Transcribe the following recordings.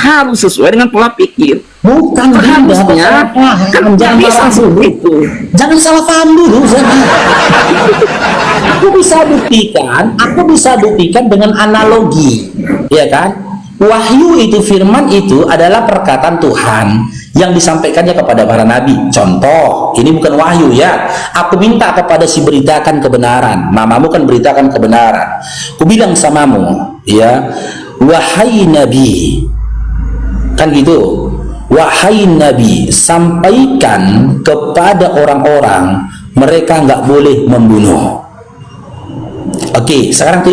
harus sesuai dengan pola pikir. Bukan Harusnya kan jangan bisa salah dulu. itu. Jangan salah paham dulu. Aku bisa buktikan dengan analogi, ya kan? Wahyu itu, firman itu adalah perkataan Tuhan yang disampaikannya kepada para nabi. Contoh, ini bukan wahyu ya. Aku minta kepada si beritakan kebenaran. Mamamu kan beritakan kebenaran. Aku bilang samamu, ya, wahai nabi, kan gitu. Wahai nabi, sampaikan kepada orang-orang mereka nggak boleh membunuh. Oke, sekarang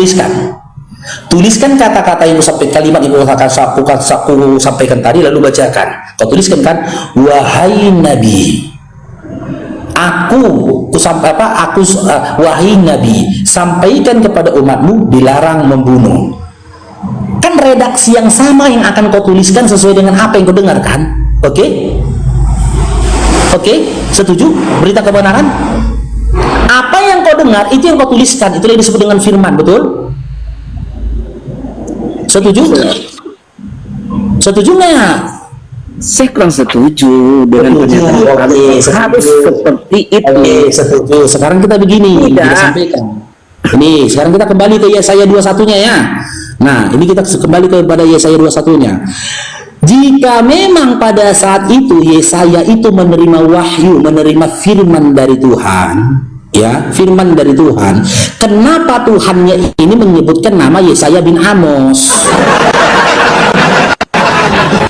tuliskan kata-kata yang sampai kalimat yang aku sampaikan tadi, lalu bacakan. Kau tuliskan kan, wahai nabi, wahai nabi, sampaikan kepada umatmu dilarang membunuh. Kan redaksi yang sama yang akan kau tuliskan sesuai dengan apa yang kau dengarkan. Oke? Setuju? Berita kebenaran, apa yang kau dengar itu yang kau tuliskan, itu yang disebut dengan firman. Betul? Setuju? Setuju nggak? Saya kurang setuju dengan pernyataan kami. Harus seperti itu. Setuju. Sekarang kita begini, kita sampaikan. Ini sekarang kita kembali ke Yesaya 21-nya ya. Nah, ini kita kembali kepada Yesaya 21-nya. Jika memang pada saat itu Yesaya itu menerima wahyu, menerima firman dari Tuhan, ya, firman dari Tuhan, kenapa Tuhannya ini menyebutkan nama Yesaya bin Amos?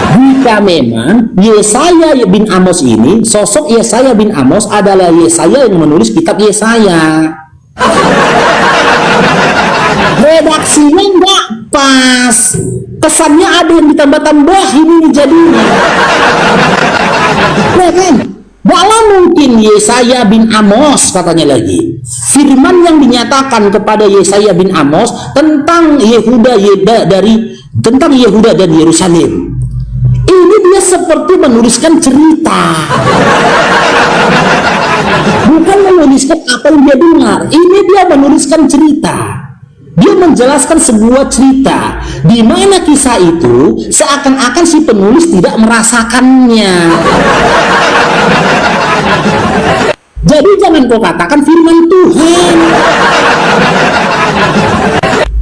Jika memang Yesaya bin Amos ini, sosok Yesaya bin Amos adalah Yesaya yang menulis kitab Yesaya, redaksinya nggak pas, kesannya ada yang ditambah-tambah ini jadinya. Nah kan, Bala mungkin Yesaya bin Amos, katanya lagi, firman yang dinyatakan kepada Yesaya bin Amos tentang tentang Yehuda dan Yerusalem. Ini dia seperti menuliskan cerita, bukan menuliskan apa yang dia dengar. Ini dia menuliskan cerita. Dia menjelaskan sebuah cerita di mana kisah itu seakan-akan si penulis tidak merasakannya. Jadi jangan kau katakan firman Tuhan.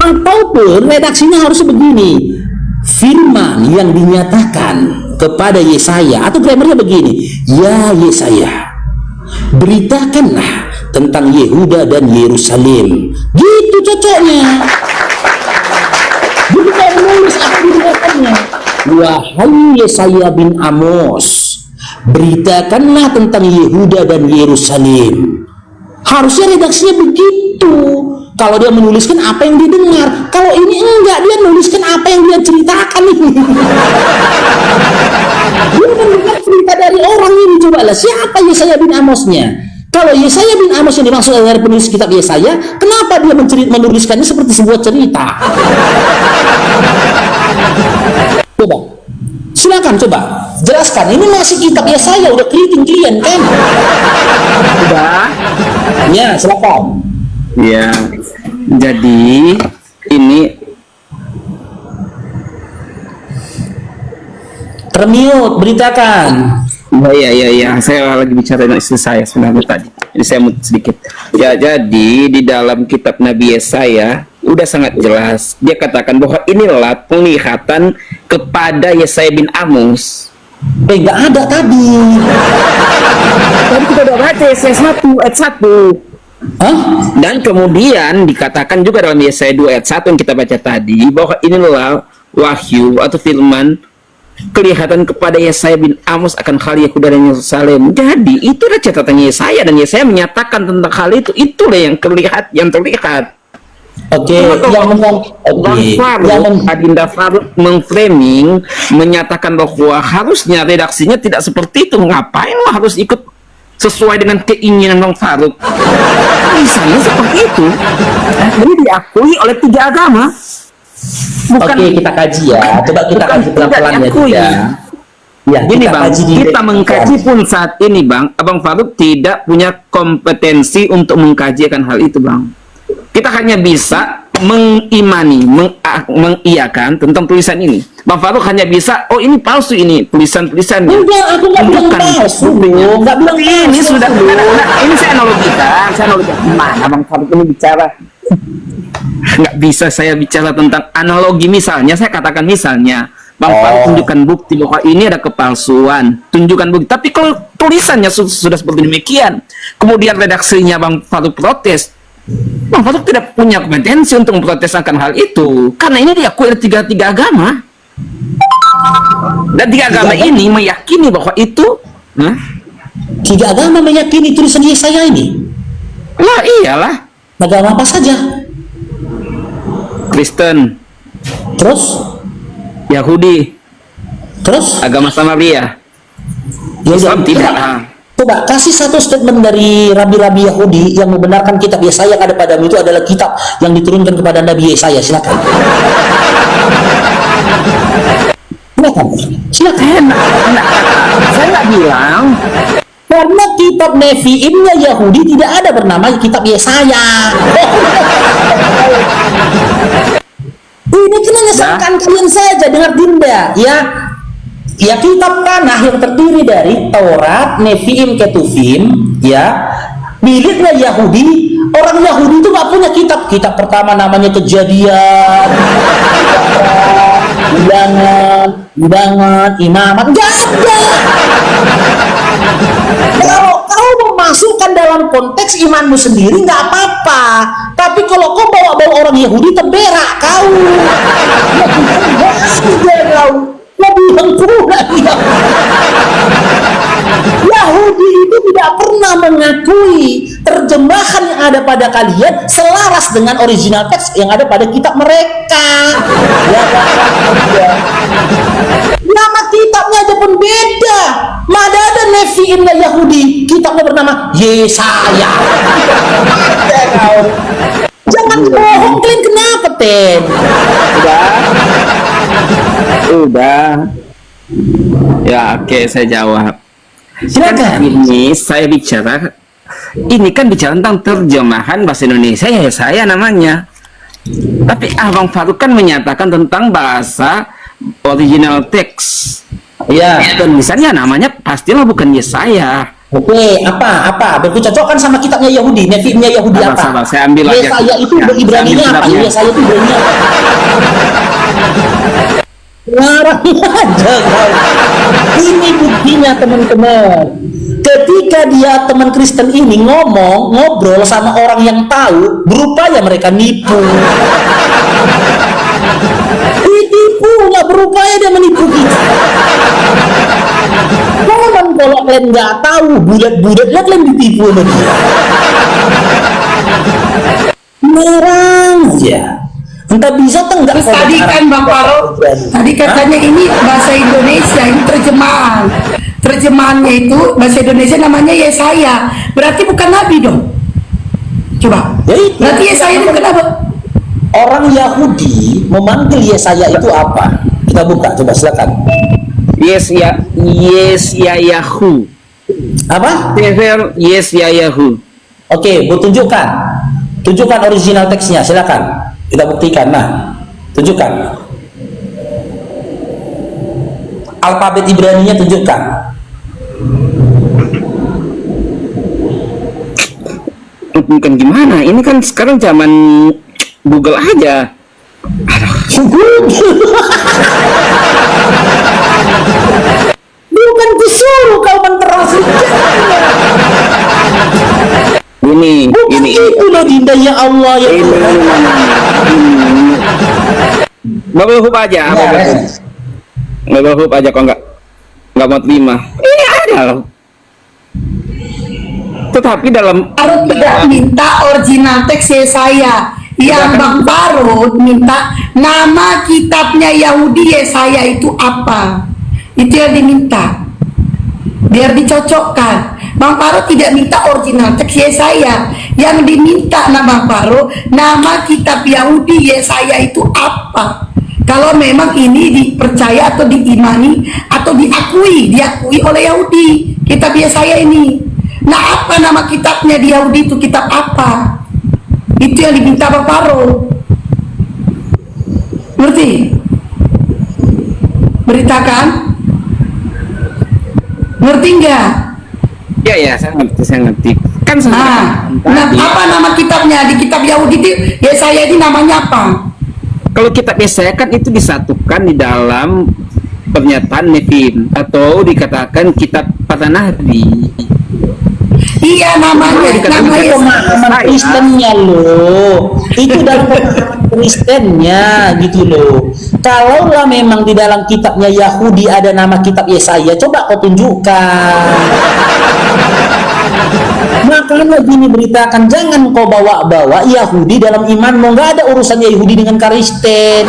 Ataupun redaksinya harus begini, firman yang dinyatakan kepada Yesaya, atau grammarnya begini, ya Yesaya, beritakanlah tentang Yehuda dan Yerusalem. Gitu cocoknya. Jadi kalau menulis apa didengarkannya, wahai Yesaya bin Amos, beritakanlah tentang Yehuda dan Yerusalem. Harusnya redaksinya begitu. Kalau dia menuliskan apa yang didengar, kalau ini enggak, dia menuliskan apa yang dia ceritakan ini. Dia mendengar cerita dari orang ini. Cobalah, siapa Yesaya bin Amosnya? Kalau Yesaya bin Amos yang dimaksud dari penulis kitab Yesaya, kenapa dia menuliskannya seperti sebuah cerita? Coba, silakan coba jelaskan. Ini masih kitab Yesaya, udah keriting kan? Udah? Ya, silakan. Ya, jadi ini termute, beritakan. Oh iya, saya lagi bicara dengan istri saya sebenarnya tadi. Jadi saya mau sedikit. Ya, jadi di dalam kitab Nabi Yesaya udah sangat jelas. Dia katakan bahwa inilah penglihatan kepada Yesaya bin Amos. Nggak ada tadi. Tadi kita udah baca Yesaya 1 ayat 1. Hah? Dan kemudian dikatakan juga dalam Yesaya 2 ayat 1 yang kita baca tadi, bahwa inilah wahyu atau firman kelihatan kepada Yesaya bin Amos akan hal Yehuda dan Yerusalem. Jadi itu adalah catatan Yesaya, dan Yesaya menyatakan tentang hal itu. Itulah yang terlihat. Oke, Adinda Faruk mengframing, menyatakan bahwa harusnya redaksinya tidak seperti itu. Ngapain lo harus ikut sesuai dengan keinginan Bang Faruk? Misalnya seperti itu. Ini diakui oleh 3 agama. Bukan, oke, kita kaji ya. Coba kita kaji pelan-pelan ya. Ya, gini Bang, kita mengkaji pun saat ini Bang, Abang Faruk tidak punya kompetensi untuk mengkaji akan hal itu Bang. Kita hanya bisa mengimani, mengiyakan tentang tulisan ini. Bang Faruk hanya bisa, oh ini palsu, ini tulisan-tulisannya. Enggak, aku nggak bilang palsu, nggak bilang Ini palsu, sudah, bro. ini saya analogikan. Mana Bang Faruk ini bicara? Nggak bisa saya bicara tentang analogi. Misalnya, saya katakan misalnya, Bang Faruk tunjukkan bukti bahwa ini ada kepalsuan, tunjukkan bukti. Tapi kalau tulisannya sudah seperti demikian, kemudian redaksinya Bang Faruk protes, Bang Faruk tidak punya kompetensi untuk memprotes akan hal itu, karena ini diakui oleh tiga agama. Dan tiga agama ini meyakini bahwa itu, Tiga agama meyakini tulisan Yesaya ini. lah iyalah, Agama apa saja? Kristen, Terus, Yahudi, terus, agama Samaria, ya, Islam tidak. Coba kasih satu statement dari rabi-rabi Yahudi yang membenarkan kitab Yesaya yang ada padamu itu adalah kitab yang diturunkan kepada Nabi Yesaya. Silakan. Silakan. Saya nggak bilang. Karena kitab Nevi'imnya Yahudi tidak ada bernama kitab Yesaya. Ini kan hanya sangkaan kalian saja, dengar Dinda, ya. Ya, kitab tanah yang terdiri dari Taurat, Nevi'im, Ketuvim, ya, miliknya Yahudi. Orang Yahudi itu nggak punya kitab. Kitab pertama namanya Kejadian, Bilangan, Imamat, nggak ada. Kalau kau memasukkan dalam konteks imanmu sendiri nggak apa-apa, tapi kalau kau bawa-bawa orang Yahudi terberak kau. Yahudi itu tidak pernah mengakui terjemahan yang ada pada kalian selaras dengan original teks yang ada pada kitab mereka. Nama kitabnya aja pun beda. Mana ada Nevi'imnya Yahudi, kitabnya bernama Yesaya. Jangan bohong, kalian kenapa, Ten? Udah. Ya, oke, saya jawab. Silakan. Kan ini saya bicara, ini kan bicara tentang terjemahan bahasa Indonesia, ya saya namanya. Tapi Abang Faruk kan menyatakan tentang bahasa original teks. Iya. Dan misalnya namanya pastilah bukan Yesaya. Oke, apa? Bercocokkan sama kitabnya Yahudi, Nevi'imnya Yahudi apa? Sabar, saya ambil aja. Yesaya itu Ibraninya apa? Yesaya itu Ibraninya apa? Ngarang aja kau. Ini buktinya, teman-teman. Ketika dia teman Kristen ini ngobrol sama orang yang tahu, berupaya mereka nipu. Ditipu, nggak berupaya dia menipu kita. Kalau kalian nggak tahu bulat-bulatnya kalian ditipu sama dia. Ngarang aja. Entah bisa atau enggak. Terus tadi kan Bang Faruk, tadi katanya ini bahasa Indonesia, ini terjemahan. Terjemahannya itu bahasa Indonesia namanya Yesaya. Berarti bukan Nabi dong. Coba. Ya, Berarti Yesaya itu kenapa? Orang Yahudi memanggil Yesaya itu apa? Kita buka, coba silakan. Yahu. Apa? Yahu. Oke, tunjukkan. Tunjukkan original teksnya, silakan. Kita buktikan. Nah, tunjukkan. Alfabet Ibraninya tunjukkan. Bukan gimana? Ini kan sekarang zaman Google aja. Bukan disuruh kau menterasi. Ini Itu loh Dinda, ya Allah ya. Bubble hoop aja, bubble hoop aja kok nggak mau terima. Ini ada loh. Tetapi dalam Faruk tidak minta original teks Yesaya. Yang Bang Faruk minta nama kitabnya Yahudi Yesaya itu apa? Itu yang diminta. Biar dicocokkan. Bang Faruk tidak minta original teks Yesaya. Yang diminta nama Bang Faruk, nama kitab Yahudi Yesaya itu apa? Kalau memang ini dipercaya atau diimani atau diakui oleh Yahudi, kitab Yesaya ini. Nah, apa nama kitabnya di Yahudi itu, kitab apa? Itu yang diminta Bang Faruk. Ngerti? Beritakan. Ngerti nggak? Ya, saya ngerti. Kan Apa nama kitabnya? Di kitab Yahudi itu Yesaya ini namanya apa? kalau kitab Yesaya kan itu disatukan di dalam pernyataan Nefim atau dikatakan kitab para nabi. Iya, namanya Pemahaman Kristennya loh, itu dalam pemahaman Kristennya gitu loh. Kalaulah memang di dalam kitabnya Yahudi ada nama kitab Yesaya, coba kau tunjukkan. Makanya gini, beritakan, jangan kau bawa-bawa Yahudi dalam imanmu. Nggak ada urusannya Yahudi dengan Karisteng.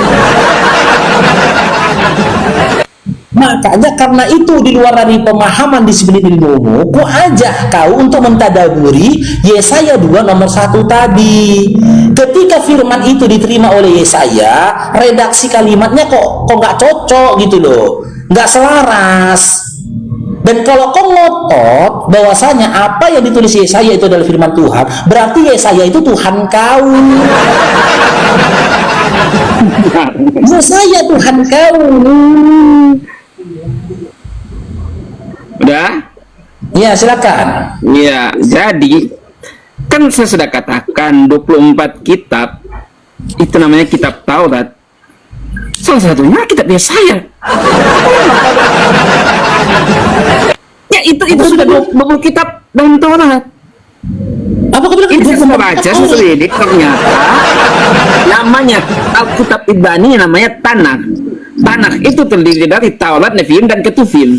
Makanya karena itu di luar dari pemahaman disiplin ilmumu, ku ajak kau untuk mentadaburi Yesaya 2 nomor 1 tadi. Ketika firman itu diterima oleh Yesaya, redaksi kalimatnya kok nggak cocok gitu loh, nggak selaras. Dan kalau kau ngotot bahwasanya apa yang ditulis Yesaya itu adalah firman Tuhan, berarti Yesaya itu Tuhan kau. Yesaya Tuhan kau. Udah? Ya, silakan. Ya, jadi kan saya sudah katakan 24 kitab itu namanya kitab Taurat. Salah satunya kitab Yesaya. Ya, itu sudah 20 kitab dalam Taurat. Apa kau bilang Ini saya sudah baca, saya selidik, ternyata namanya Alkitab Ibrani namanya Tanakh. Tanakh itu terdiri dari Taurat, Nefim, dan Ketuvim.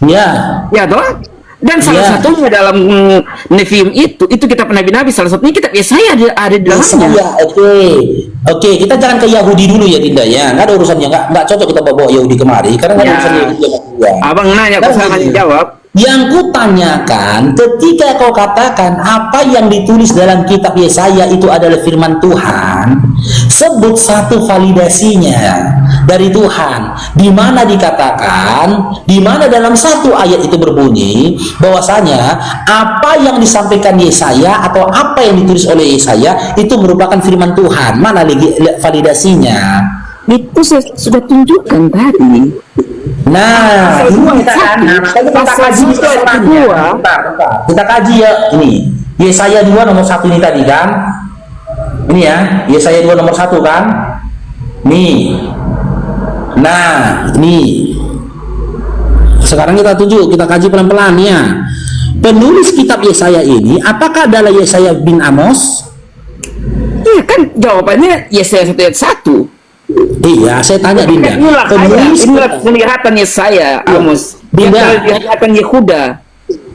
Ya toh? Dan salah satunya dalam Nefim itu kitab nabi-nabi, salah satunya kitab Yesaya ada di dalamnya. Oke, kita jangan ke Yahudi dulu ya, Dinda ya. Nggak ada urusannya, nggak cocok kita bawa Yahudi kemari karena nggak ada urusan Yahudi. Abang nanya, kok saya jawab. Yang kutanyakan, ketika kau katakan apa yang ditulis dalam kitab Yesaya itu adalah firman Tuhan, sebut satu validasinya dari Tuhan, di mana dikatakan, di mana dalam satu ayat itu berbunyi bahwasanya apa yang disampaikan Yesaya atau apa yang ditulis oleh Yesaya itu merupakan firman Tuhan. Mana lagi validasinya? Itu saya sudah tunjukkan tadi. Nah, kita kaji ya ini. Yesaya 2 nomor 1 ini tadi kan? Ini ya, Yesaya 2 nomor 1 kan? Nih. Nah, ini. Sekarang kita kaji pelan-pelan ya. Penulis kitab Yesaya ini apakah adalah Yesaya bin Amos? Iya kan, jawabannya Yesaya 1 ayat 1. Iya, saya tanya Dinda. Inilah penglihatan Yesaya, Amos. Dinda, penglihatan Yehuda.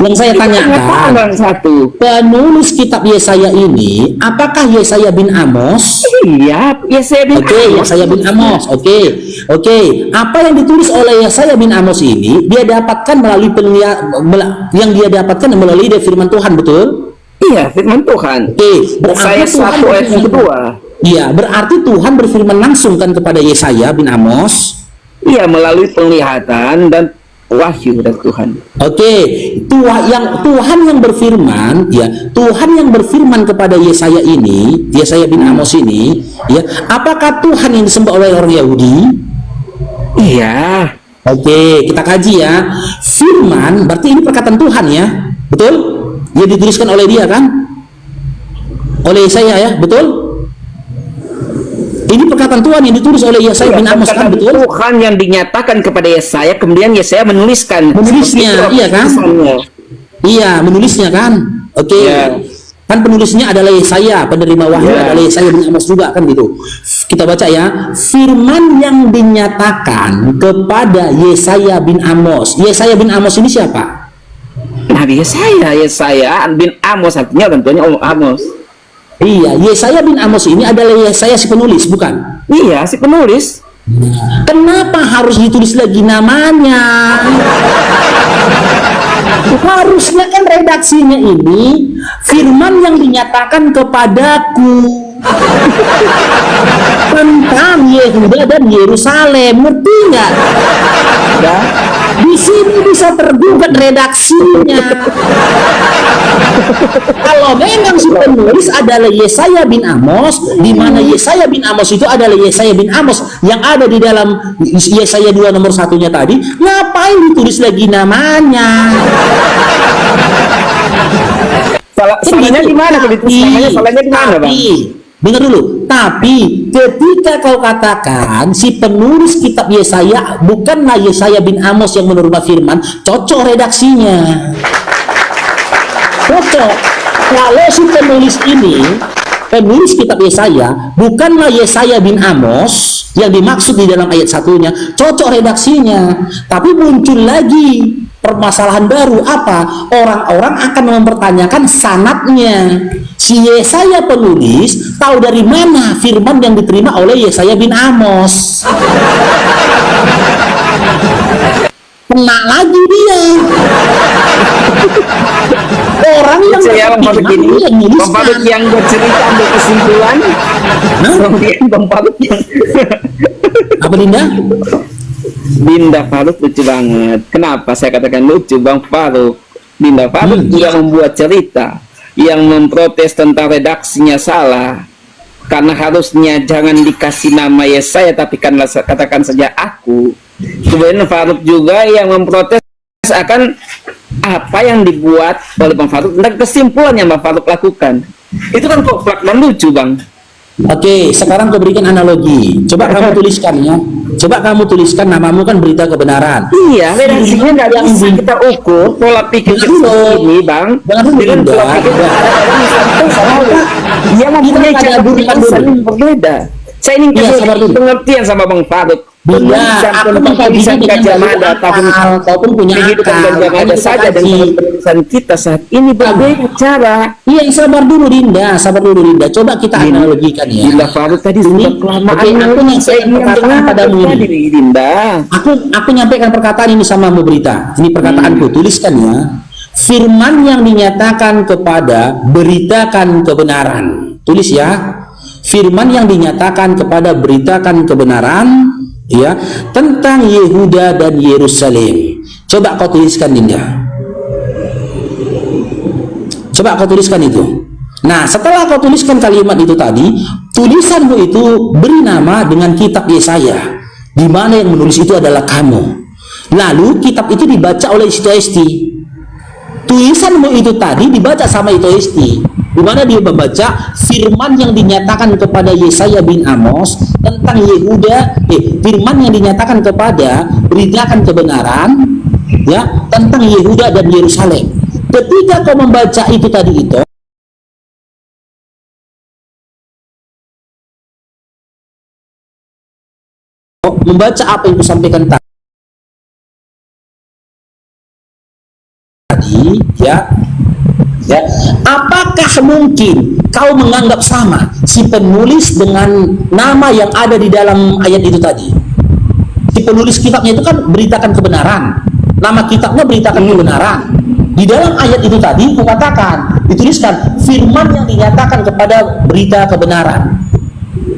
Yang saya tanyakan, penulis kitab Yesaya ini, apakah Yesaya bin Amos? Iya, Yesaya bin Amos. Yesaya bin Amos. Oke. Apa yang ditulis oleh Yesaya bin Amos ini, dia dapatkan melalui yang dia dapatkan melalui firman Tuhan, betul? Iya, firman Tuhan. Berarti Yesaya 1 ayat yang kedua. Iya, berarti Tuhan berfirman langsung kan kepada Yesaya bin Amos. Iya, melalui penglihatan dan wahyu dari Tuhan. Tuhan yang berfirman, ya, Tuhan yang berfirman kepada Yesaya ini, Yesaya bin Amos ini, ya, apakah Tuhan yang disembah oleh orang Yahudi? Iya. Kita kaji ya. Firman berarti ini perkataan Tuhan ya, betul? Dia dituliskan oleh dia kan? Oleh Yesaya ya, betul? Ini perkataan Tuhan yang ditulis oleh Yesaya bin Amos kan, betul? Tuhan yang dinyatakan kepada Yesaya, kemudian Yesaya menulisnya, iya kan? Iya, menulisnya kan? Kan penulisnya adalah Yesaya, penerima wahyu adalah Yesaya bin Amos juga kan gitu. Kita baca ya, firman yang dinyatakan kepada Yesaya bin Amos. Yesaya bin Amos ini siapa? Nabi Yesaya bin Amos, artinya tentunya Amos. Iya, Yesaya bin Amos ini adalah Yesaya si penulis, bukan? Iya, si penulis. Kenapa harus ditulis lagi namanya? Harusnya kan redaksinya ini firman yang dinyatakan kepadaku tentang Yehuda dan Yerusalem, ngerti nggak? Di sini bisa tergugat redaksinya. Kalau memang si penulis adalah Yesaya bin Amos, di mana Yesaya bin Amos itu adalah Yesaya bin Amos yang ada di dalam Yesaya 2 nomor 1-nya tadi, ngapain ditulis lagi namanya? Salahnya di mana? Salahnya di mana, Bang? Dengar dulu. Tapi ketika kau katakan si penulis kitab Yesaya bukanlah Yesaya bin Amos yang menerima firman, cocok redaksinya. Cocok. Kalau si penulis ini, penulis kitab Yesaya bukanlah Yesaya bin Amos yang dimaksud di dalam ayat 1-nya, cocok redaksinya. Tapi muncul lagi permasalahan baru, apa? Orang-orang akan mempertanyakan sanadnya. Si Yesaya penulis tahu dari mana firman yang diterima oleh Yesaya bin Amos. Kena lagi dia. Orang yang Bang Faruk yang bercerita ambil kesimpulan, kemudian Bang Faruk yang apa, Dinda? Dinda Faruk lucu banget. Kenapa saya katakan lucu, Bang Faruk? Dinda Faruk juga membuat cerita yang memprotes tentang redaksinya salah, karena harusnya jangan dikasih nama Yesaya tapi katakan saja aku. Kemudian Faruk juga yang memprotes akan apa yang dibuat oleh Bang Faruk tentang kesimpulan yang Bang Faruk lakukan. Itu kan kok dan lucu, Bang. Oke, sekarang kau berikan analogi. Coba kamu tuliskan ya. Coba kamu tuliskan, namamu kan berita kebenaran. Iya, redaksinya nggak bisa kita ukur pola pikir ini, Bang. Dengan pola pikir dia mempunyai cara bertulisan yang berbeda. Saya ingin kasih pengertian sama Bang Faruk. Penulisan Jemaat ataupun punya kehidupan Jemaat saja dengan penulisan kita saat ini berbeda cara. Iya, sabar dulu Dinda, coba kita analogikan ya. Dinda Faruk tadi sudah kelamaan. Aku nyampaikan perkataan padamu ini, Dinda. Aku nyampaikan perkataan ini sama berita. Ini perkataanku, tuliskan ya. Firman yang dinyatakan kepada beritakan kebenaran. Tulis ya. Firman yang dinyatakan kepada beritakan kebenaran, ya, tentang Yehuda dan Yerusalem. Coba kau tuliskan, Dinda. Coba kau tuliskan itu. Nah, setelah kau tuliskan kalimat itu tadi, tulisanmu itu beri nama dengan kitab Yesaya, di mana yang menulis itu adalah kamu. Lalu kitab itu dibaca oleh Ito Esti. Tulisanmu itu tadi dibaca sama Ito Esti, di mana dia membaca firman yang dinyatakan kepada Yesaya bin Amos tentang Yehuda, firman yang dinyatakan kepada beritakan kebenaran, ya, tentang Yehuda dan Yerusalem. Ketika kau membaca itu tadi itu, membaca apa yang kusampaikan tadi, ya. Ya, apakah mungkin kau menganggap sama si penulis dengan nama yang ada di dalam ayat itu tadi? Si penulis kitabnya itu kan beritakan kebenaran. Nama kitabnya beritakan kebenaran. Di dalam ayat itu tadi kukatakan, dituliskan firman yang dinyatakan kepada berita kebenaran.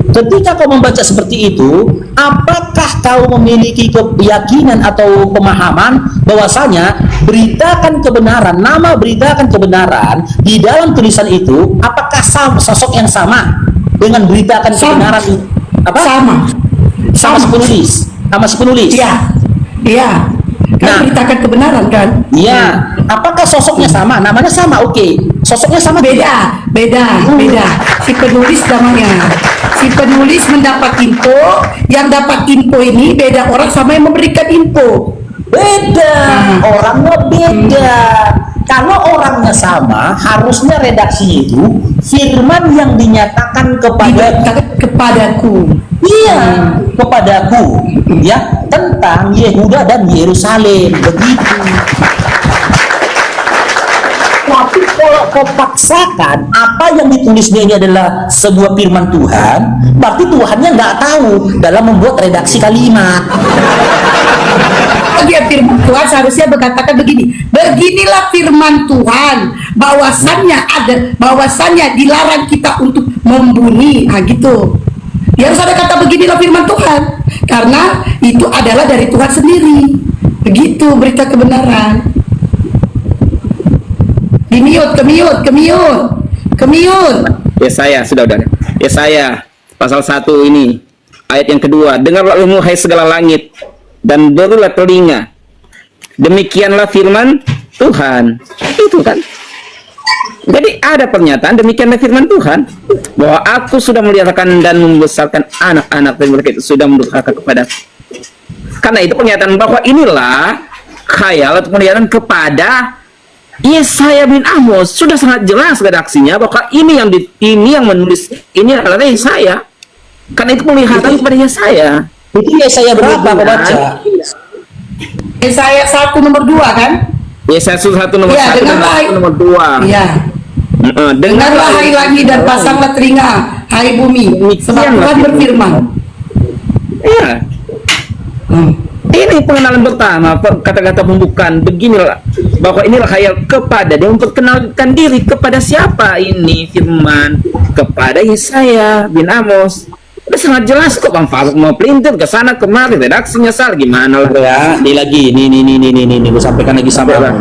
Ketika kau membaca seperti itu, apakah kau memiliki keyakinan atau pemahaman bahwasanya beritakan kebenaran, nama beritakan kebenaran di dalam tulisan itu, apakah sosok yang sama dengan beritakan kebenaran itu? Apa? Sama si penulis. Sama si penulis. Iya. Iya. Kan beritakan kebenaran kan? Iya. Apakah sosoknya sama? Namanya sama, oke. Sosoknya sama? Beda. Si penulis namanya. Si penulis mendapat info, yang dapat info ini beda orang sama yang memberikan info. Beda, orangnya beda. Kalau orangnya sama, harusnya redaksi itu firman yang dinyatakan kepadaku. Iya, kepadaku, ya, tentang Yehuda dan Yerusalem, begitu. Tapi kalau kau paksakan apa yang ditulisnya ini adalah sebuah firman Tuhan, berarti Tuhannya nggak tahu dalam membuat redaksi kalimat. Dia firman Tuhan seharusnya berkatakan begini, beginilah firman Tuhan, bahwasannya dilarang kita untuk membunuh, gitu. Dia harus ada kata beginilah firman Tuhan, karena itu adalah dari Tuhan sendiri. Begitu berita kebenaran. Kemiut. Yesaya, sudah. Yesaya pasal 1 ini ayat yang kedua, dengarlah ilmu hai segala langit dan berilah telinga, demikianlah firman Tuhan. Itu kan, jadi ada pernyataan demikianlah firman Tuhan, bahwa aku sudah meliharakan dan membesarkan anak-anak dan mereka itu sudah mendurhaka kepada. Karena itu pernyataan bahwa inilah khayal atau penglihatan kepada Yesaya bin Amos sudah sangat jelas redaksinya bahwa ini yang menulis ini adalah Yesaya. Karena itu penglihatan kepada Yesaya. Itu Yesaya berapa kau baca? Yesaya 1 nomor 2 kan? Yesaya 1 nomor 1 dan 1 nomor 2. Iya. Dengarlah hai langit dan pasanglah telinga hai bumi, sebab Tuhan berfirman. Iya. Ini pengenalan pertama, kata-kata pembukaan beginilah, bahwa inilah khayal kepada dia memperkenalkan diri kepada siapa ini firman kepada Yesaya bin Amos. Udah sangat jelas kok Bang Faruk mau pelintir ke sana kemari, redaksinya salah gimana lah ya. Ini lagi, ini gue sampaikan lagi sama abang.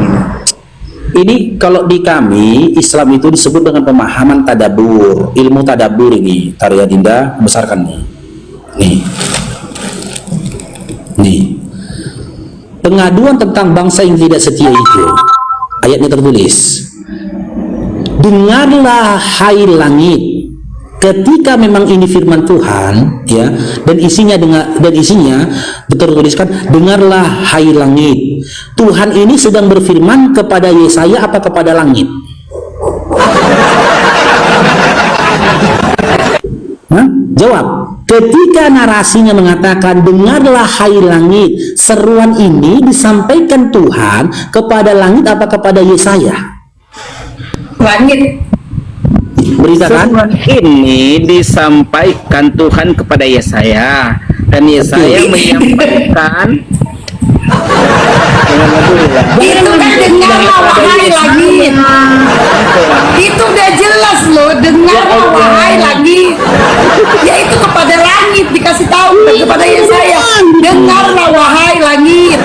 Ini kalau di kami Islam itu disebut dengan pemahaman tadabur, ilmu tadabur ini. Tarya Dinda besarkan nih. Nih. Pengaduan tentang bangsa yang tidak setia itu, ayatnya tertulis, dengarlah hai langit, ketika memang ini firman Tuhan, ya, dan isinya betul tuliskan, dengarlah hai langit. Tuhan ini sedang berfirman kepada Yesaya apa kepada langit? Jawab. Ketika narasinya mengatakan dengarlah hai langit, seruan ini disampaikan Tuhan kepada langit apa kepada Yesaya? Langit. Beritakan ini disampaikan Tuhan kepada Yesaya, dan Yesaya menyampaikan itu kan dengarlah wahai langit. Itu udah jelas loh, dengarlah wahai langit. Ya itu kepada langit dikasih tahu kepada Yesaya, dengarlah wahai langit.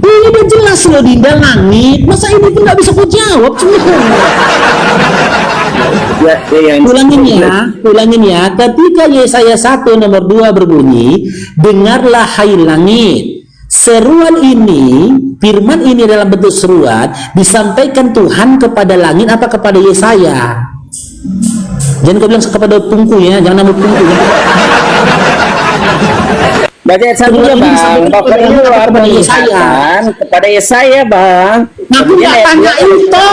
Ini udah jelas loh Dinda, langit. Masa ini tuh nggak bisa kau jawab cuma. Ulangin ya. Ketika Yesaya 1 nomor 2 berbunyi, dengarlah hai langit. Seruan ini, firman ini dalam bentuk seruan disampaikan Tuhan kepada langit apa kepada Yesaya? Jangan kau bilang kepada tungku ya, jangan nama tungku ya. Baca ayat 1 ya Bang, kepada Yesaya, kepada Yesaya Bang. Aku nggak tanya itu.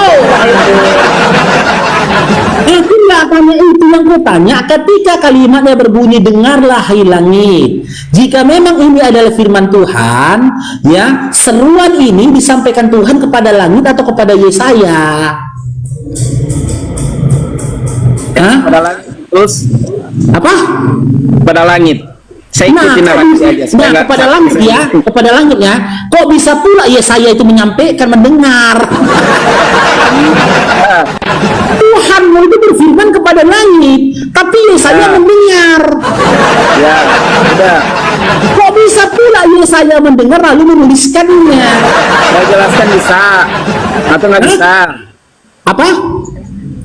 Aku nggak tanya itu, yang ku tanya ketika kalimatnya berbunyi dengarlah hai langit. Jika memang ini adalah firman Tuhan, ya, seruan ini disampaikan Tuhan kepada langit atau kepada Yesaya? Kepada langit terus apa? Kepada langit. Saya ikutin narasi aja. Kepada langit ya, kepada langit ya. Kok bisa pula Yesaya itu menyampaikan mendengar? Tuhan itu berfirman kepada langit, tapi Yesaya mendengar. Ya, sudah. Kok bisa pula Yesaya mendengar lalu menuliskannya? Saya jelaskan bisa atau nggak bisa? Apa?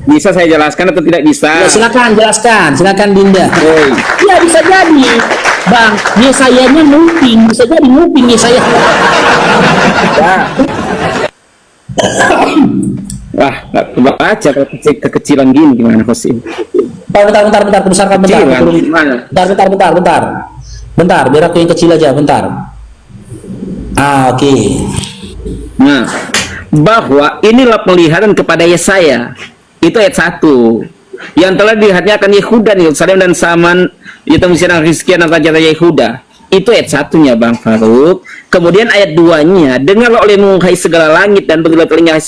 Bisa saya jelaskan atau tidak bisa? Ya, silakan jelaskan, silakan Dinda. Hey. Ya bisa jadi, Bang. Yesayanya nguping, bisa jadi nguping Yesaya. Ya. Wah, nggak kebaca kekecilan gini gimana Hosim? Bentar, besarkan bentar. Bentar, biar aku yang kecil aja, bentar. Oke. Nah, bahwa inilah penglihatan kepada Yesaya. Itu ayat 1 yang telah dilihatnya akan Yehuda, Yerusalem dan Saman, itu misalnya Rizkian dan raja-raja Yehuda. Itu ayat 1-nya Bang Faruk. Kemudian ayat 2-nya, dengarlah olehmu hai segala langit dan berilah telinga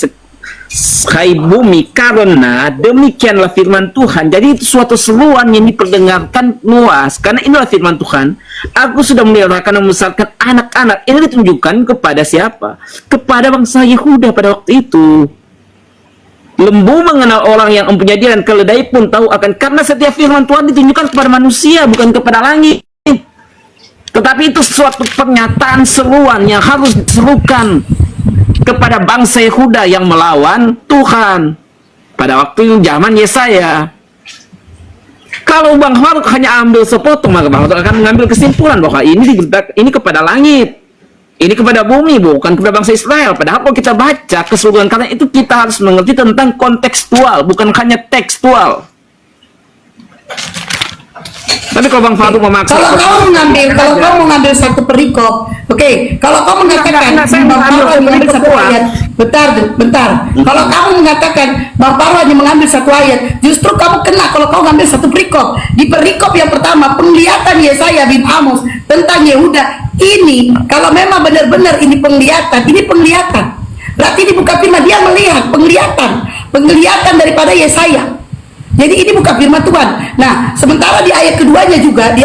hai bumi, karena demikianlah firman Tuhan. Jadi itu suatu seruan yang diperdengarkan luas, karena inilah firman Tuhan. Aku sudah meliharakan dan membesarkan anak-anak. Ini ditunjukkan kepada siapa? Kepada bangsa Yehuda pada waktu itu. Lembu mengenal orang yang mempunyai dia, dan keledai pun tahu akan, karena setiap firman Tuhan ditunjukkan kepada manusia, bukan kepada langit. Tetapi itu suatu pernyataan seruan yang harus diserukan. kepada bangsa Yehuda yang melawan Tuhan pada waktu zaman Yesaya. Kalau Bang Faruk hanya ambil sepotong, maka Bang Faruk akan mengambil kesimpulan bahwa ini kepada langit, ini kepada bumi, bukan kepada bangsa Israel. Padahal kalau kita baca keseluruhan, karena itu kita harus mengerti tentang kontekstual, bukan hanya tekstual. Tapi kalau Bang Faruk memaksa, kalau kamu mengambil satu perikop, oke, kalau kamu mengatakan Bang Faruk hanya mengambil satu ayat, bentar. Kalau kamu mengatakan Bang Faruk hanya mengambil satu ayat, justru kamu kena kalau kamu mengambil satu perikop. Di perikop yang pertama, penglihatan Yesaya bin Amos tentang Yehuda ini, kalau memang benar-benar ini penglihatan, berarti ini bukan firman, dia melihat penglihatan daripada Yesaya. Jadi ini bukan firman Tuhan. Nah, sementara di ayat keduanya juga,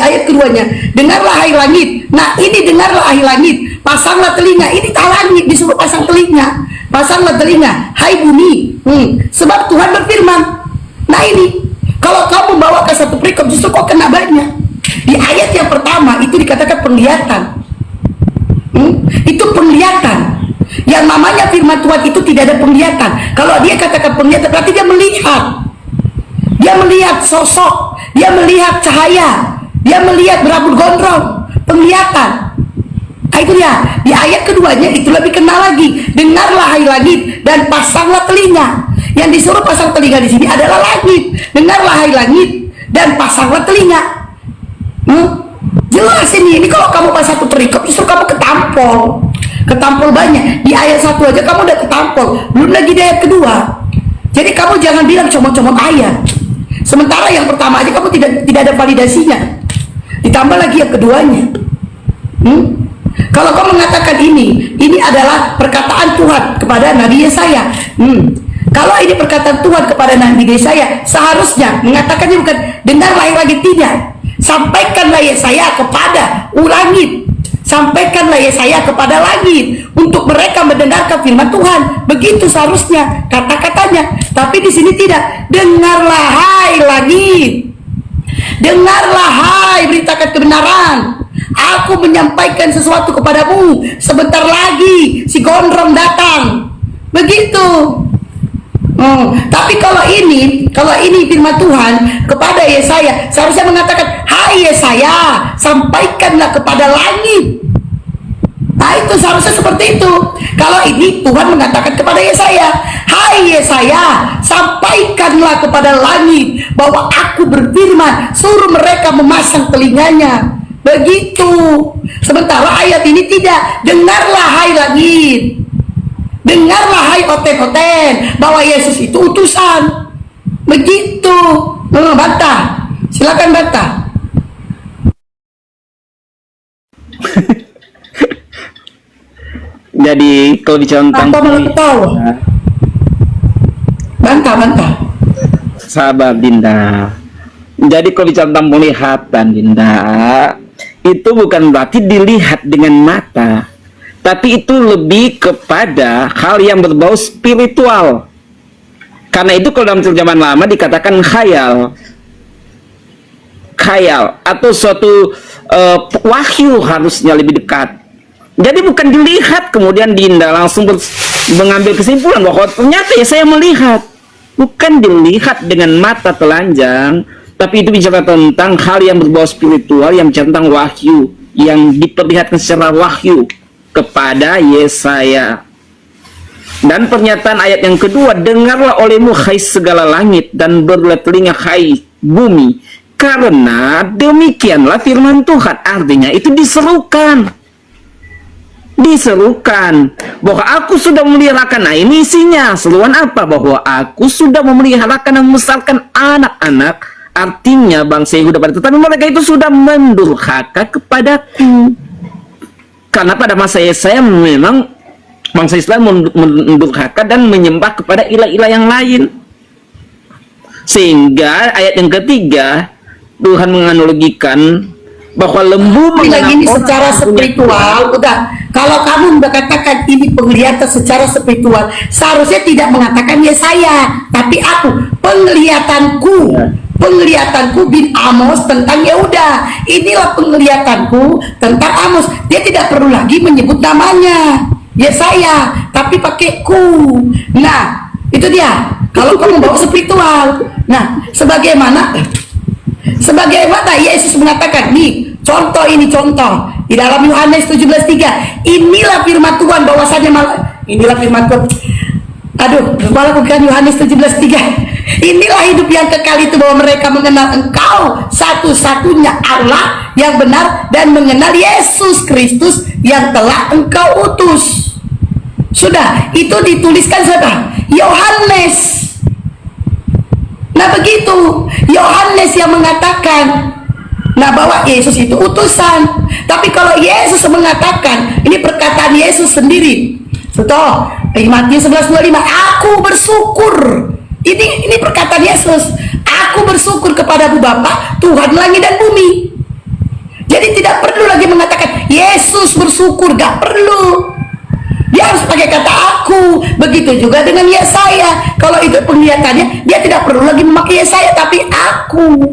dengarlah hai langit. Nah, ini dengarlah hai langit, pasanglah telinga. Ini langit disuruh pasang telinga. Pasanglah telinga, hai bumi. Sebab Tuhan berfirman. Nah ini, kalau kamu bawa ke satu perikop, justru kok kena banyak. Di ayat yang pertama itu dikatakan penglihatan. Itu penglihatan. Yang namanya firman Tuhan itu tidak ada penglihatan. Kalau dia katakan penglihatan, berarti dia melihat. Dia melihat sosok, dia melihat cahaya, dia melihat berambut gondrong, penglihatan. Nah, itu dia. Di ayat keduanya itu lebih kenal lagi. Dengarlah hai langit dan pasanglah telinga. Yang disuruh pasang telinga di sini adalah langit. Dengarlah hai langit dan pasanglah telinga. Jelas ini kalau kamu pas satu perikop justru kamu ketampol banyak. Di ayat satu aja kamu udah ketampol, belum lagi di ayat kedua. Jadi kamu jangan bilang comot-comot ayat. Sementara yang pertama aja kamu tidak ada validasinya. Ditambah lagi yang keduanya. Kalau kamu mengatakan ini adalah perkataan Tuhan kepada Nabi Yesaya. Kalau ini perkataan Tuhan kepada Nabi Yesaya, seharusnya mengatakannya bukan dengarlah lagi, tidak. Sampaikanlah Yesaya kepada langit. Sampaikanlah Yesaya kepada langit untuk mereka mendengarkan firman Tuhan. Begitu seharusnya kata-katanya. Tapi di sini tidak. Dengarlah hai langit. Dengarlah hai, beritakan kebenaran. Aku menyampaikan sesuatu kepadamu. Sebentar lagi si gondrong datang. Begitu. Tapi kalau ini firman Tuhan kepada Yesaya, seharusnya mengatakan, hai Yesaya, sampaikanlah kepada langit. Nah itu seharusnya seperti itu. Kalau ini Tuhan mengatakan kepada Yesaya, hai Yesaya, sampaikanlah kepada langit bahwa aku berfirman, suruh mereka memasang telinganya. Begitu. Sementara ayat ini tidak. Dengarlah hai langit, dengarlah hai oten-oten, bahwa Yesus itu utusan. Begitu. Bantah. Silakan bantah. Jadi kalau bicara tentang bantah. Sabar Dinda. Jadi kalau bicara tentang penglihatan Dinda, itu bukan berarti dilihat dengan mata, tapi itu lebih kepada hal yang berbau spiritual. Karena itu kalau dalam terjemahan lama dikatakan khayal atau suatu wahyu harusnya lebih dekat. Jadi bukan dilihat kemudian Dinda langsung mengambil kesimpulan bahwa ternyata ya saya melihat. Bukan dilihat dengan mata telanjang, tapi itu bicara tentang hal yang berbau spiritual, yang bicara tentang wahyu, yang diperlihatkan secara wahyu kepada Yesaya. Dan pernyataan ayat yang kedua, dengarlah olehmu hai segala langit dan berbelah telinga hai bumi, karena demikianlah firman Tuhan. Artinya itu diserukan bahwa aku sudah memeliharakan. Nah ini isinya seruan apa? Bahwa aku sudah memeliharakan dan membesarkan anak-anak, artinya bangsa Yehuda pada tetapi mereka itu sudah mendurhaka kepadaku. Karena pada masa Yesaya memang bangsa Israel mendurhaka dan menyembah kepada ilah-ilah yang lain. Sehingga ayat yang ketiga Tuhan menganalogikan bahwa lembu lagi ini secara spiritual. Udah, kalau kamu katakan ini penglihatan secara spiritual, seharusnya tidak mengatakan Yesaya, tapi aku, penglihatanku bin Amos tentang Yehuda. Inilah penglihatanku tentang Amos. Dia tidak perlu lagi menyebut namanya. Yesaya, tapi pakai ku. Nah, itu dia. Kalau kamu bawa spiritual. Nah, sebagaimana Yesus mengatakan, nih, contoh ini contoh. Di dalam Yohanes 17:3, inilah firman Tuhan bahwasanya inilah firman Tuhan. Aduh, malah bukan Yohanes 17:3. Inilah hidup yang kekal itu, bahwa mereka mengenal Engkau satu-satunya Allah yang benar, dan mengenal Yesus Kristus yang telah Engkau utus. Sudah, itu dituliskan siapa? Yohanes. Nah begitu, Yohanes yang mengatakan, nah, bahwa Yesus itu utusan. Tapi kalau Yesus mengatakan, ini perkataan Yesus sendiri. Contoh, Matius 11:25, aku bersyukur. Ini perkataan Yesus. Aku bersyukur kepada Bapa, Tuhan langit dan bumi. Jadi tidak perlu lagi mengatakan Yesus bersyukur, gak perlu. Dia harus pakai kata aku. Begitu juga dengan Yesaya. Kalau itu penglihatannya, dia tidak perlu lagi memakai Yesaya, tapi aku.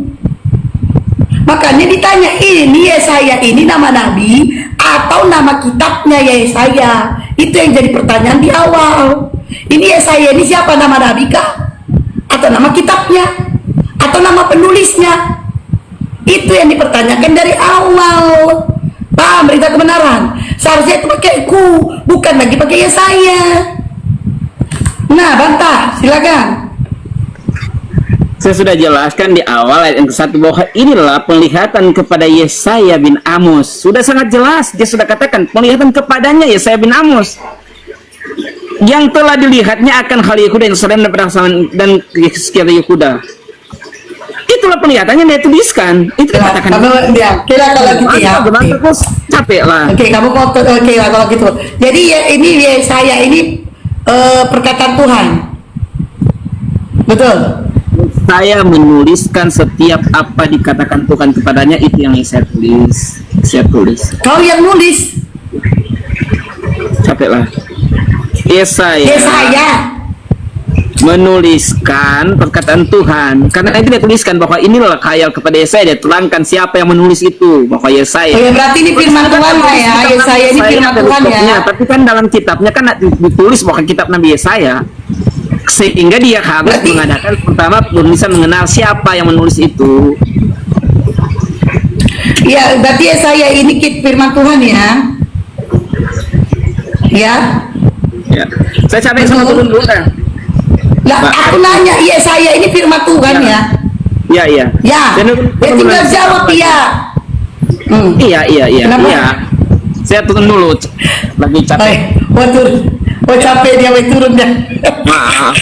Makanya ditanya, ini Yesaya ini nama nabi atau nama kitabnya Yesaya? Itu yang jadi pertanyaan di awal. Ini Yesaya ini siapa, nama nabi kah? Atau nama kitabnya? Atau nama penulisnya? Itu yang dipertanyakan dari awal. Paham berita kebenaran? Seharusnya itu pakai ku, bukan lagi pakai Yesaya. Nah, bantah, silakan. Saya sudah jelaskan di awal ayat yang ke-1 bahwa inilah penglihatan kepada Yesaya bin Amos. Sudah sangat jelas, dia sudah katakan penglihatan kepadanya Yesaya bin Amos. Yang telah dilihatnya akan hal Yehuda yang Yerusalem dan sekitar Yehuda. Itulah penglihatannya dia tuliskan. Itu dikatakan. Kira kalau gitu ya. Terus capek lah. Oke, kamu oke lah kalau gitu. Jadi ya, ini Yesaya ini perkataan Tuhan. Betul. Saya menuliskan setiap apa dikatakan Tuhan kepadanya, itu yang saya tulis. Saya tulis. Kau yang nulis. Capek lah. Yesaya menuliskan perkataan Tuhan, karena itu dia tuliskan bahwa inilah khayal kepada Yesaya. Dia terangkan siapa yang menulis itu, bahwa Yesaya. Oh ya, berarti ini firman Tuhan lah ya. Yesaya ini firman Tuhan ya. Tapi kan dalam kitabnya kan ditulis bahwa kitab Nabi Yesaya, sehingga dia harus mengadakan pertama penulisan mengenal siapa yang menulis itu. Ya, berarti Yesaya ini firman Tuhan ya. Ya. Ya. Saya capek sama turun dulu kan. Lah, aku nanya, Yesaya ini firman Tuhan ya? Iya, iya. Ya. Ya tinggal jawab ya. Iya. Kenapa? Iya. Saya turun dulu. Lagi capek. Oh capek dia, turun dia. Maaf.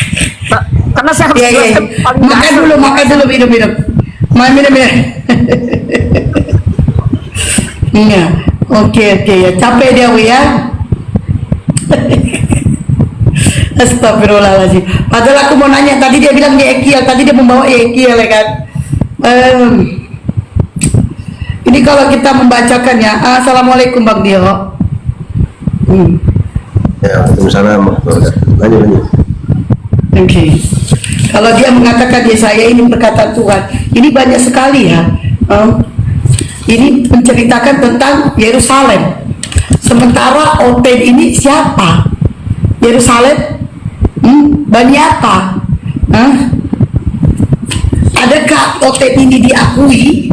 Karena saya harus jelaskan paling makan dulu, minum. Minum. Iya. Oke ya. Capek dia, ya. Astagfirullahaladzim. Padahal aku mau nanya, tadi dia bilang Yekiel, tadi dia membawa Yekiel ya kan. Ini kalau kita membacakan ya. Assalamualaikum Bang Dio. Ya, Waalaikumsalam. Lanjut. Oke. Kalau dia mengatakan Yesaya ini perkataan Tuhan, ini banyak sekali ya. Ini menceritakan tentang Yerusalem. Sementara Oten ini siapa? Yerusalem? Bani apa? Adakah Oten ini diakui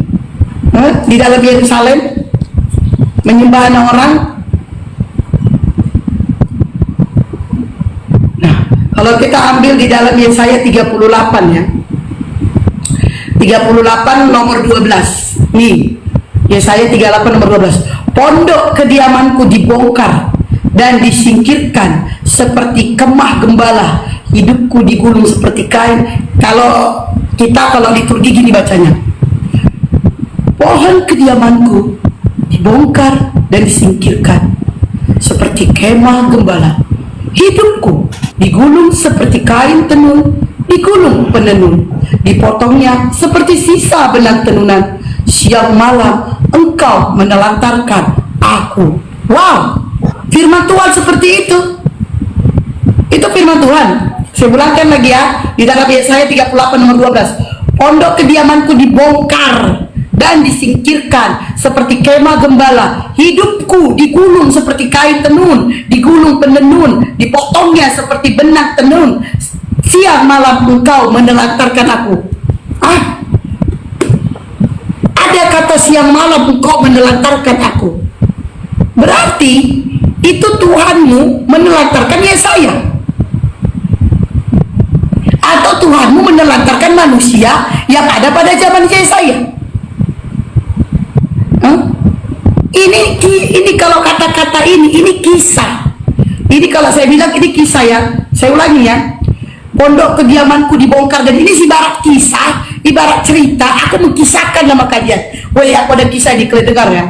di dalam Yerusalem? Menyembah orang? Nah, kalau kita ambil di dalam Yesaya 38 ya. 38 nomor 12. Nih, Yesaya 38 nomor 12. Pondok kediamanku dibongkar dan disingkirkan seperti kemah gembala, hidupku digulung seperti kain. Kalau liturgi gini bacanya, pohon kediamanku dibongkar dan disingkirkan seperti kemah gembala, hidupku digulung seperti kain tenun, digulung penenun, dipotongnya seperti sisa benang tenunan. Siang malam engkau menelantarkan aku. Wow, firman Tuhan seperti itu. Itu firman Tuhan. Saya ulangkan lagi ya, di dalam Yesaya 38 nomor 12. Pondok kediamanku dibongkar dan disingkirkan seperti kemah gembala. Hidupku digulung seperti kain tenun, digulung penenun, dipotongnya seperti benang tenun. Siang malam engkau menelantarkan aku. Ada kata siang malam engkau menelantarkan aku. Berarti itu Tuhanmu menelantarkan Yesaya, atau Tuhanmu menelantarkan manusia yang ada pada zaman Yesaya. Ini kalau kata-kata ini kisah. Ini kalau saya bilang ini kisah ya. Saya ulangi ya. Pondok kediamanku dibongkar, dan ini ibarat kisah, ibarat cerita. Aku mengkisahkan nama kalian. Woi, aku ada kisah di kalian dengar ya.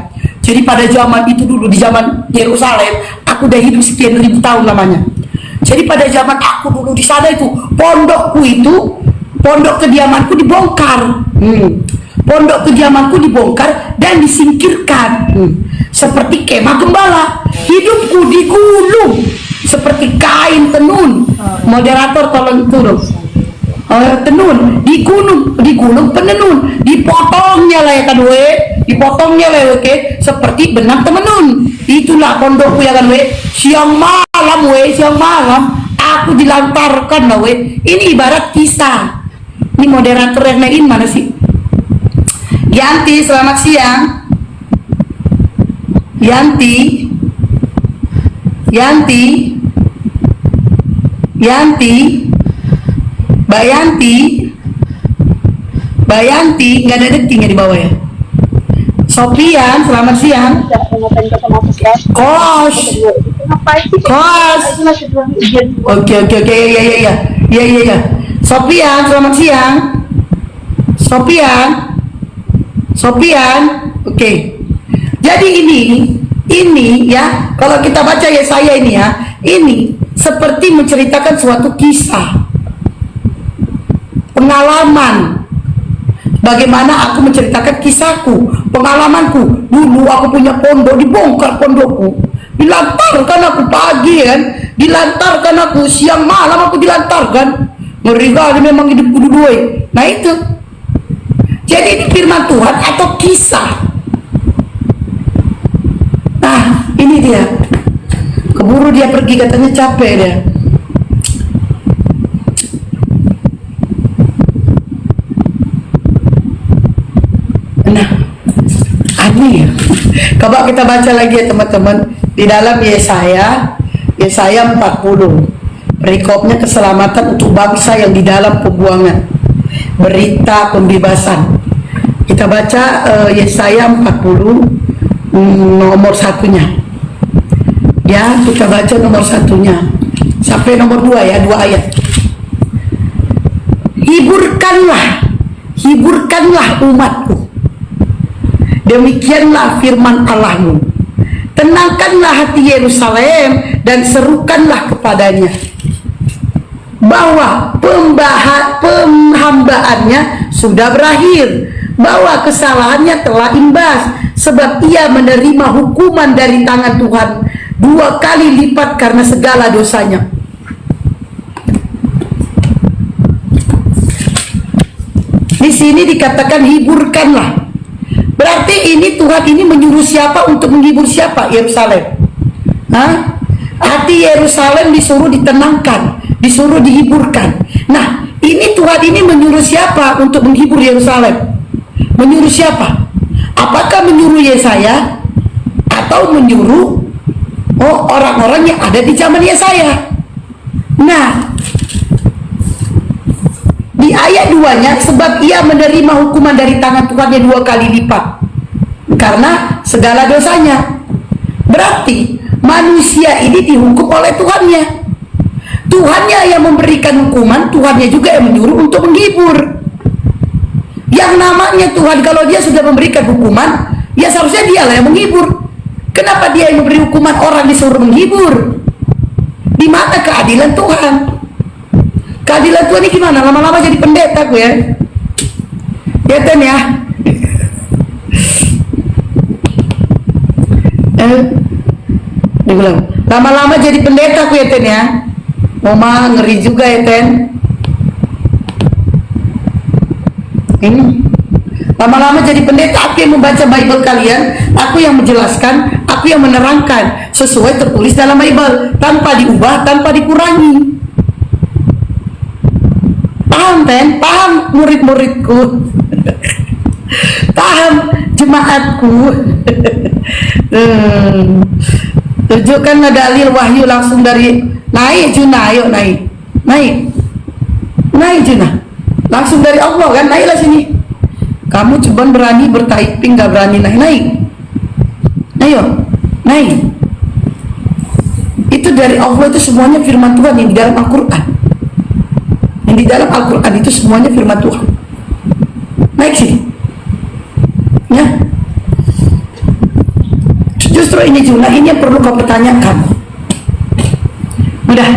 Jadi pada zaman itu dulu, di zaman Yerusalem, aku udah hidup sekian ribu tahun lamanya. Jadi pada zaman aku dulu di sana itu, pondokku itu, pondok kediamanku dibongkar. Pondok kediamanku dibongkar dan disingkirkan. Seperti kemah gembala. Hidupku digulung seperti kain tenun. Moderator tolong turun. Tenun, digulung penenun, dipotongnya lah ya kan we, dipotongnya lah we, seperti benang tenun. Itulah pondokku ya kan we. Siang malam we, siang malam aku dilantarkan lah we. Ini ibarat kisah. Ini moderator yang lain mana sih? Yanti, selamat siang. Yanti, Mbak Yanti, nggak ada detiknya di bawah ya. Sofian, selamat siang. Kos. Oke, ya. Sofian, selamat siang. Sofian, oke. Jadi ini ya, kalau kita baca Yesaya ini ya, ini seperti menceritakan suatu kisah, pengalaman. Bagaimana aku menceritakan kisahku, pengalamanku. Dulu aku punya pondok, dibongkar pondokku, dilantarkan aku pagi kan, dilantarkan aku siang malam, aku dilantarkan. Ngeri kali memang hidupku dulu. Nah itu. Jadi ini firman Tuhan atau kisah. Nah ini dia. Keburu dia pergi, katanya capek dia. Nah, aneh ya. Coba kita baca lagi ya teman-teman. Di dalam Yesaya 40. Perikopnya keselamatan untuk bangsa yang di dalam pembuangan. Berita pembebasan. Kita baca Yesaya 40 nomor satunya. Ya, kita baca nomor satunya sampai nomor 2 ya, 2 ayat. Hiburkanlah umatku. Demikianlah firman Allahmu. Tenangkanlah hati Yerusalem dan serukanlah kepadanya bahwa penghambaannya sudah berakhir, bahwa kesalahannya telah imbas, sebab ia menerima hukuman dari tangan Tuhan 2 kali lipat karena segala dosanya. Di sini dikatakan hiburkanlah. Berarti ini Tuhan ini menyuruh siapa untuk menghibur siapa? Yerusalem. Hati Yerusalem disuruh ditenangkan, disuruh dihiburkan. Nah, ini Tuhan ini menyuruh siapa untuk menghibur Yerusalem? Menyuruh siapa? Apakah menyuruh Yesaya atau menyuruh orang-orang yang ada di zaman Yesaya? Nah, di ayat 2-nya, sebab ia menerima hukuman dari tangan Tuhannya 2 kali lipat karena segala dosanya. Berarti manusia ini dihukum oleh Tuhannya. Tuhannya yang memberikan hukuman, Tuhannya juga yang menyuruh untuk menghibur. Yang namanya Tuhan, kalau dia sudah memberikan hukuman, ya seharusnya dialah yang menghibur. Kenapa dia yang memberi hukuman, orang disuruh menghibur? Di mana keadilan Tuhan? Keadilan Tuhan ini gimana? Lama-lama jadi pendeta gue ya. Ya Ten ya. Dibilang, lama-lama jadi pendeta gue ya Ten ya. Mama ngeri juga ya Ten. Ini Lama-lama jadi pendeta, aku yang membaca Bible kalian, aku yang menjelaskan, aku yang menerangkan sesuai tertulis dalam Bible, tanpa diubah, tanpa dikurangi. Paham kan? Paham murid-muridku? Paham jemaatku? Tunjukkan dalil wahyu langsung dari naik Juna, ayo naik Juna, langsung dari Allah kan, naiklah sini. Kamu cuma berani bertyping, gak berani naik. Ayo, naik. Itu dari Allah, itu semuanya firman Tuhan yang di dalam Al-Quran. Yang di dalam Al-Quran itu semuanya firman Tuhan. Naik sini. Ya. Justru ini Juna, ini yang perlu kau pertanyakan. Udah.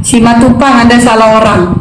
Si Matupang, Anda salah orang.